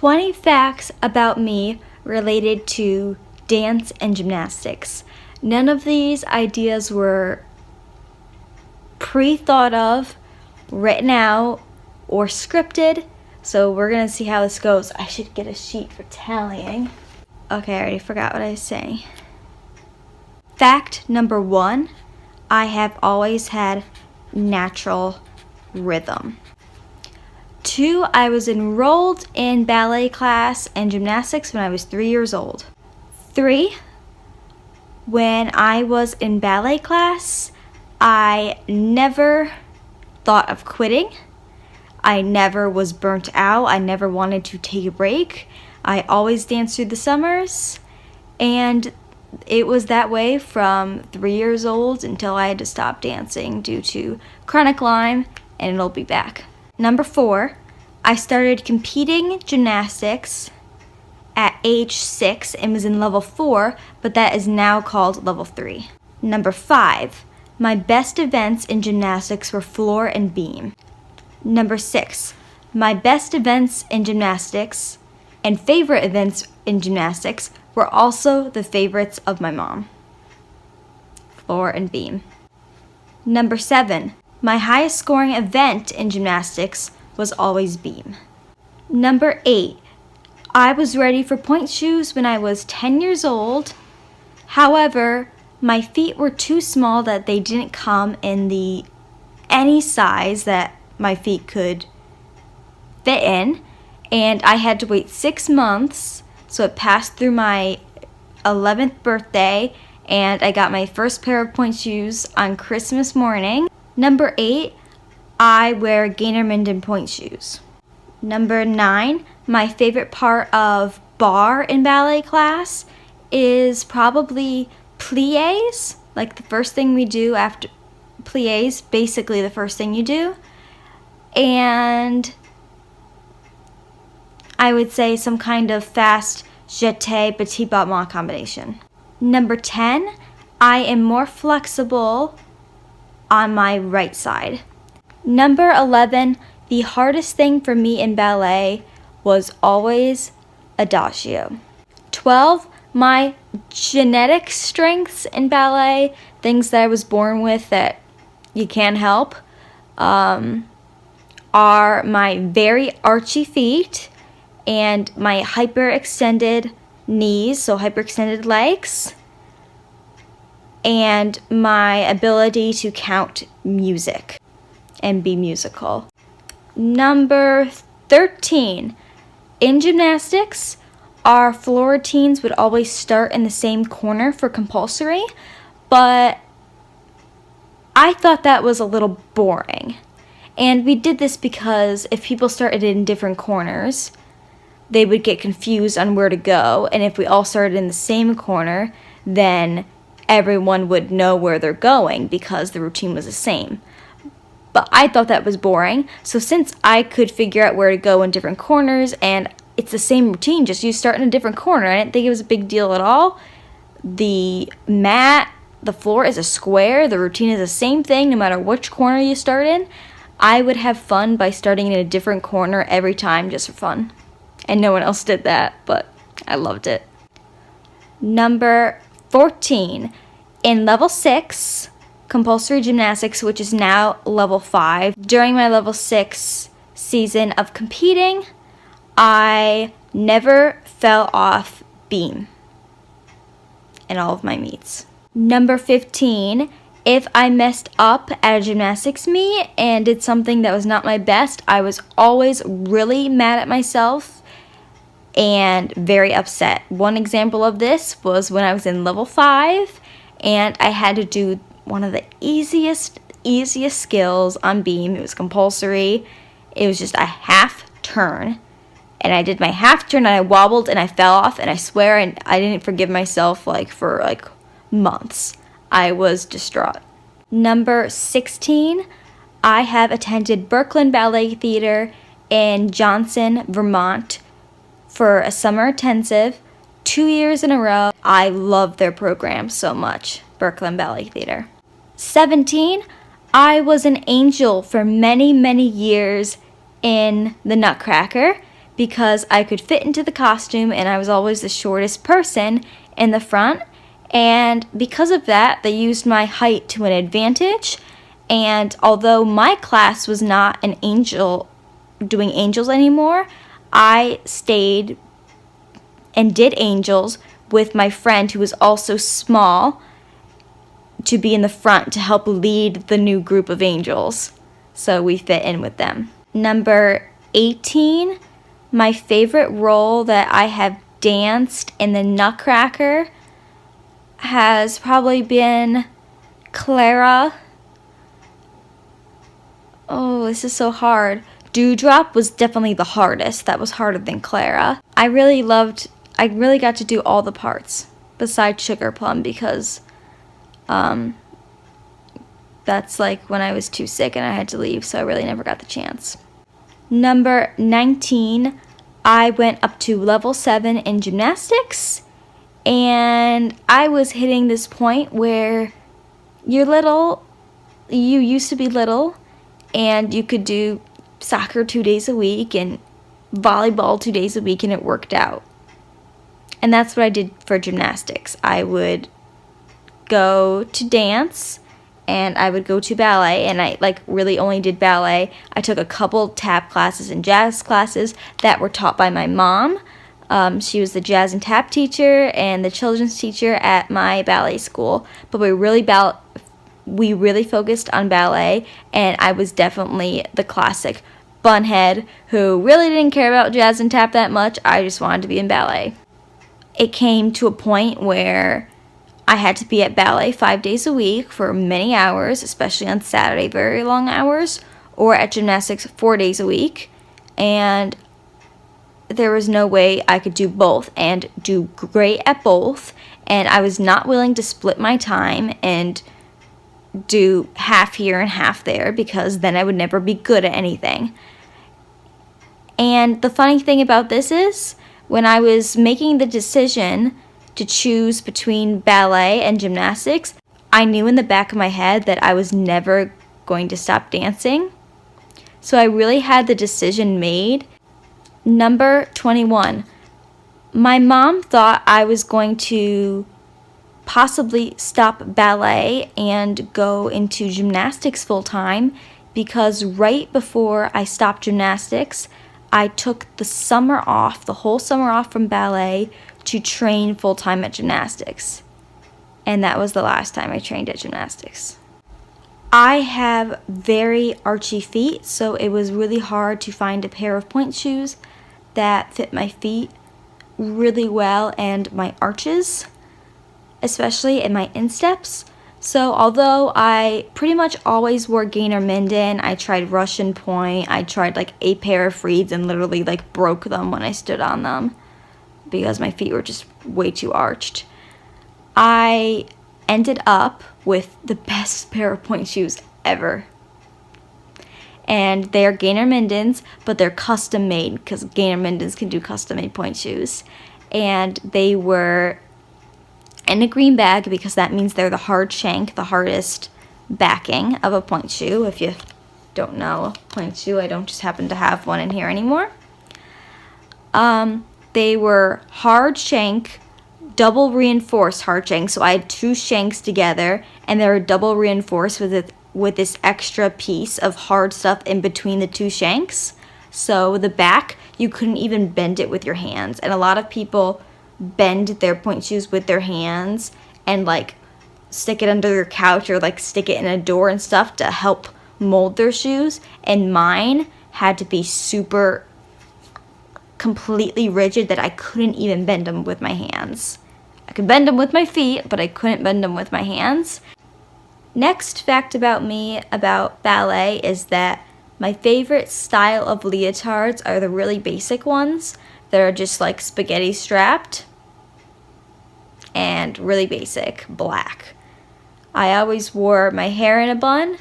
20 facts about me related to dance and gymnastics. None of these ideas were pre-thought of, written out, or scripted, so we're gonna see how this goes. I should get a sheet for tallying. Okay, I already forgot what I was saying. Fact number 1, I have always had natural rhythm. 2, I was enrolled in ballet class and gymnastics when I was 3 years old. 3, when I was in ballet class, I never thought of quitting. I never was burnt out. I never wanted to take a break. I always danced through the summers, and it was that way from 3 years old until I had to stop dancing due to chronic Lyme, and it'll be back. Number 4, I started competing gymnastics at age 6 and was in level 4, but that is now called level 3. Number 5, my best events in gymnastics were floor and beam. Number 6, my best events in gymnastics and favorite events in gymnastics were also the favorites of my mom. Floor and beam. Number 7, my highest scoring event in gymnastics was always beam. Number 8, I was ready for point shoes when I was 10 years old. However, my feet were too small that they didn't come in any size that my feet could fit in, and I had to wait 6 months, so it passed through my 11th birthday, and I got my first pair of point shoes on Christmas morning. Number 8, I wear Gainer Minden point shoes. Number 9, my favorite part of bar in ballet class is probably pliés, like the first thing we do after pliés, basically the first thing you do. And I would say some kind of fast jeté petit battement combination. Number 10, I am more flexible on my right side. Number 11, the hardest thing for me in ballet was always adagio. 12, my genetic strengths in ballet, things that I was born with that you can't help, are my very archy feet and my hyperextended knees, so hyperextended legs, and my ability to count music and be musical. Number 13, in gymnastics, our floor routines would always start in the same corner for compulsory, but I thought that was a little boring. And we did this because if people started in different corners, they would get confused on where to go, and if we all started in the same corner, then everyone would know where they're going because the routine was the same. But I thought that was boring, so since I could figure out where to go in different corners, and it's the same routine, just you start in a different corner, I didn't think it was a big deal at all. The mat, the floor is a square, the routine is the same thing no matter which corner you start in. I would have fun by starting in a different corner every time just for fun. And no one else did that, but I loved it. Number 14, in level 6, compulsory gymnastics, which is now level 5, during my level 6 season of competing, I never fell off beam in all of my meets. Number 15, if I messed up at a gymnastics meet and did something that was not my best, I was always really mad at myself and very upset. One example of this was when I was in level 5 and I had to do one of the easiest skills on beam. It was compulsory. It was just a half turn. And I did my half turn and I wobbled and I fell off, and I swear I didn't forgive myself for months. I was distraught. Number 16, I have attended Brooklyn Ballet Theater in Johnson, Vermont for a summer intensive 2 years in a row. I love their program so much, Brooklyn Ballet Theater. 17, I was an angel for many, many years in the Nutcracker because I could fit into the costume and I was always the shortest person in the front. And because of that, they used my height to an advantage. And although my class was not an angel, doing angels anymore, I stayed and did angels with my friend who was also small to be in the front to help lead the new group of angels. So we fit in with them. Number 18, my favorite role that I have danced in the Nutcracker has probably been Clara. Oh, this is so hard. Dewdrop was definitely the hardest. That was harder than Clara. I really got to do all the parts besides Sugar Plum because that's like when I was too sick and I had to leave, so I really never got the chance. Number 19, I went up to level 7 in gymnastics, and I was hitting this point where you used to be little, and you could do soccer 2 days a week and volleyball 2 days a week, and it worked out. And that's what I did for gymnastics. I would go to dance, and I would go to ballet, and I really only did ballet. I took a couple tap classes and jazz classes that were taught by my mom. She was the jazz and tap teacher and the children's teacher at my ballet school. But we really focused on ballet, and I was definitely the classic bunhead who really didn't care about jazz and tap that much. I just wanted to be in ballet. It came to a point where I had to be at ballet 5 days a week for many hours, especially on Saturday, very long hours, or at gymnastics 4 days a week. And there was no way I could do both and do great at both. And I was not willing to split my time and do half here and half there, because then I would never be good at anything. And the funny thing about this is, when I was making the decision to choose between ballet and gymnastics, I knew in the back of my head that I was never going to stop dancing. So I really had the decision made. Number 21. My mom thought I was going to possibly stop ballet and go into gymnastics full time, because right before I stopped gymnastics, I took the whole summer off from ballet to train full-time at gymnastics. And that was the last time I trained at gymnastics. I have very archy feet, so it was really hard to find a pair of point shoes that fit my feet really well and my arches, especially in my insteps. So although I pretty much always wore Gainer Minden, I tried Russian Point, I tried a pair of Freeds and literally broke them when I stood on them because my feet were just way too arched. I ended up with the best pair of point shoes ever. And they are Gainer Mindens, but they're custom made, because Gainer Mindens can do custom made point shoes. And they were in a green bag, because that means they're the hard shank, the hardest backing of a point shoe. If you don't know a point shoe, I don't just happen to have one in here anymore. They were hard shank, double reinforced hard shank, so I had two shanks together, and they were double reinforced with this extra piece of hard stuff in between the two shanks. So the back, you couldn't even bend it with your hands, and a lot of people bend their point shoes with their hands and stick it under their couch or stick it in a door and stuff to help mold their shoes, and mine had to be super completely rigid that I couldn't even bend them with my hands. I could bend them with my feet, but I couldn't bend them with my hands. Next fact about me about ballet is that my favorite style of leotards are the really basic ones that are just spaghetti strapped and really basic, black. I always wore my hair in a bun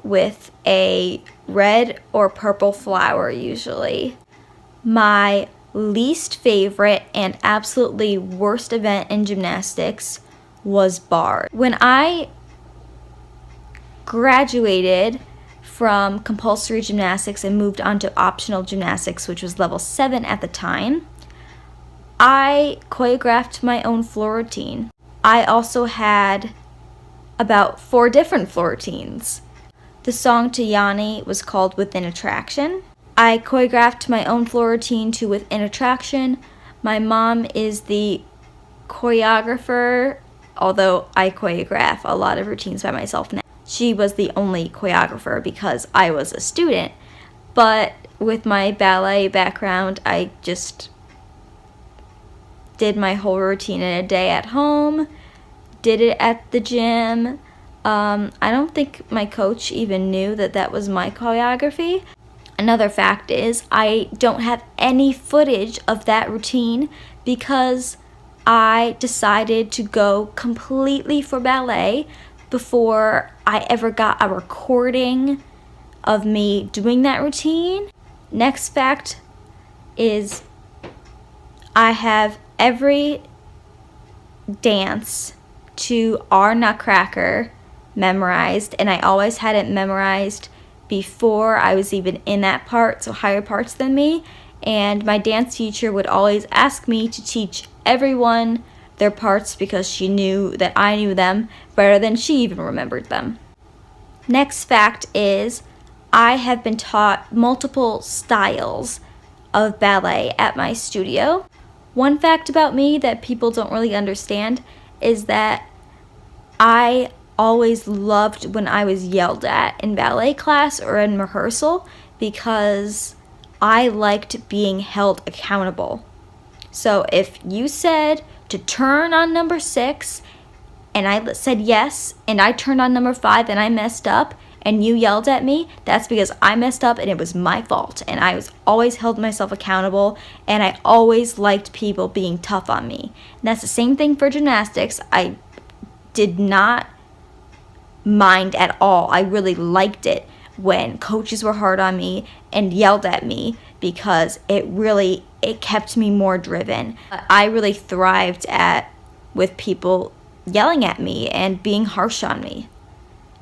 with a red or purple flower usually. My least favorite and absolutely worst event in gymnastics was bar. When I graduated from compulsory gymnastics and moved on to optional gymnastics, which was level 7 at the time, I choreographed my own floor routine. I also had about 4 different floor routines. The song to Yanni was called Within Attraction. I choreographed my own floor routine to Within Attraction. My mom is the choreographer, although I choreograph a lot of routines by myself now. She was the only choreographer because I was a student. But with my ballet background, I just did my whole routine in a day at home, did it at the gym. I don't think my coach even knew that that was my choreography. Another fact is I don't have any footage of that routine because I decided to go completely for ballet before I ever got a recording of me doing that routine. Next fact is I have every dance to Our Nutcracker memorized, and I always had it memorized before I was even in that part, so higher parts than me. And my dance teacher would always ask me to teach everyone their parts because she knew that I knew them better than she even remembered them. Next fact is I have been taught multiple styles of ballet at my studio. One fact about me that people don't really understand is that I always loved when I was yelled at in ballet class or in rehearsal because I liked being held accountable. So if you said to turn on number 6 and I said yes, and I turned on number 5 and I messed up, and you yelled at me, that's because I messed up and it was my fault. And I was always held myself accountable, and I always liked people being tough on me. And that's the same thing for gymnastics. I did not mind at all. I really liked it when coaches were hard on me and yelled at me because it kept me more driven. I really thrived with people yelling at me and being harsh on me.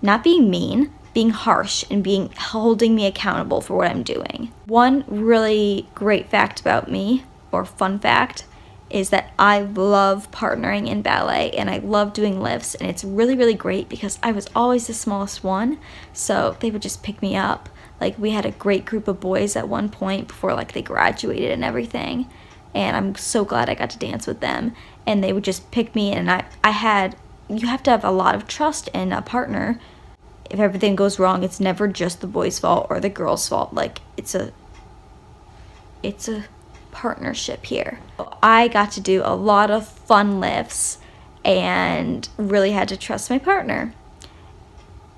Not being mean, being harsh and holding me accountable for what I'm doing. One really great fact about me, or fun fact, is that I love partnering in ballet and I love doing lifts, and it's really, really great because I was always the smallest one, so they would just pick me up. Like, we had a great group of boys at one point before they graduated and everything, and I'm so glad I got to dance with them, and they would just pick me, and you have to have a lot of trust in a partner. If everything goes wrong, it's never just the boy's fault or the girl's fault. It's a partnership here. I got to do a lot of fun lifts and really had to trust my partner.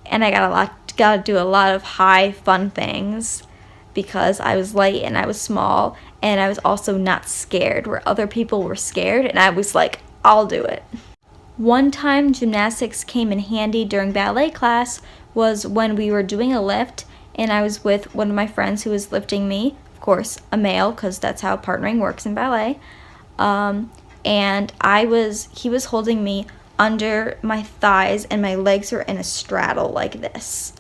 And I got to do a lot of high fun things because I was light and I was small, and I was also not scared where other people were scared, and I was like, I'll do it. One time gymnastics came in handy during ballet class was when we were doing a lift, and I was with one of my friends who was lifting me, of course, a male, because that's how partnering works in ballet. And he was holding me under my thighs, and my legs were in a straddle like this.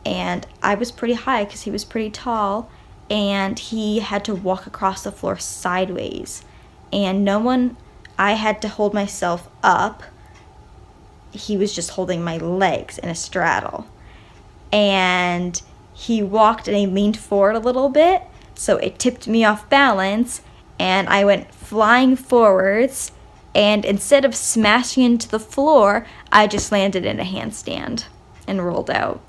And I was pretty high because he was pretty tall, and he had to walk across the floor sideways. And I had to hold myself up. He was just holding my legs in a straddle. And he walked and he leaned forward a little bit, so it tipped me off balance, and I went flying forwards, and instead of smashing into the floor, I just landed in a handstand and rolled out.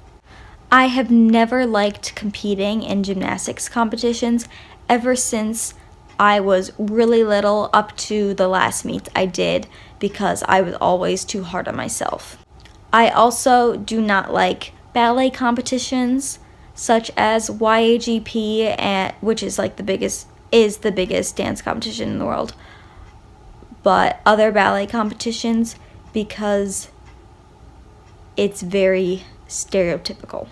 I have never liked competing in gymnastics competitions ever since I was really little up to the last meet I did because I was always too hard on myself. I also do not like ballet competitions such as YAGP, which is the biggest dance competition in the world, but other ballet competitions because it's very stereotypical.